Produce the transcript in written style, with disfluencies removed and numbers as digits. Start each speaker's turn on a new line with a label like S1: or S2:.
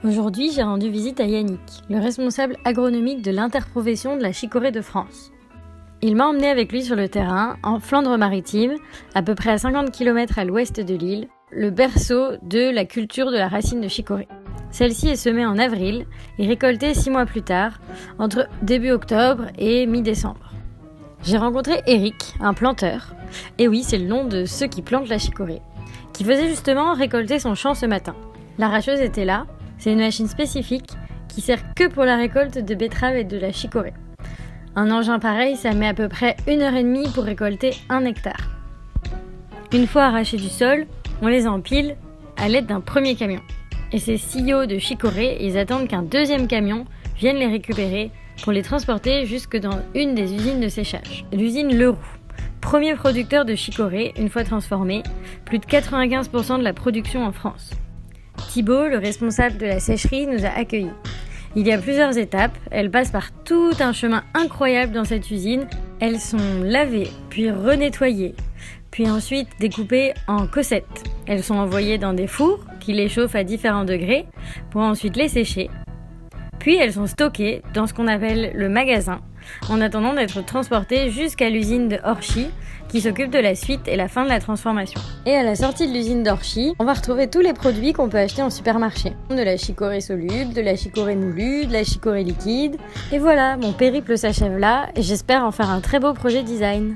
S1: Aujourd'hui, j'ai rendu visite à Yannick, le responsable agronomique de l'interprofession de la chicorée de France. Il m'a emmené avec lui sur le terrain, en Flandre-Maritime, à peu près à 50 km à l'ouest de l'île, le berceau de la culture de la racine de chicorée. Celle-ci est semée en avril et récoltée 6 mois plus tard, entre début octobre et mi-décembre. J'ai rencontré Eric, un planteur, et oui, c'est le nom de ceux qui plantent la chicorée, qui faisait justement récolter son champ ce matin. L'arracheuse était là. C'est une machine spécifique qui sert que pour la récolte de betteraves et de la chicorée. Un engin pareil, ça met à peu près 1h30 pour récolter 1 hectare. Une fois arrachés du sol, on les empile à l'aide d'un premier camion. Et ces sillons de chicorée, ils attendent qu'un deuxième camion vienne les récupérer pour les transporter jusque dans une des usines de séchage. L'usine Leroux, premier producteur de chicorée, une fois transformée, plus de 95% de la production en France. Thibaut, le responsable de la sécherie, nous a accueillis. Il y a plusieurs étapes, elles passent par tout un chemin incroyable dans cette usine. Elles sont lavées, puis renettoyées, puis ensuite découpées en cossettes. Elles sont envoyées dans des fours qui les chauffent à différents degrés pour ensuite les sécher. Puis elles sont stockées dans ce qu'on appelle le magasin, en attendant d'être transportées jusqu'à l'usine de Orchy, qui s'occupe de la suite et la fin de la transformation. Et à la sortie de l'usine d'Orchy, on va retrouver tous les produits qu'on peut acheter en supermarché. De la chicorée soluble, de la chicorée moulue, de la chicorée liquide. Et voilà, mon périple s'achève là, et j'espère en faire un très beau projet design.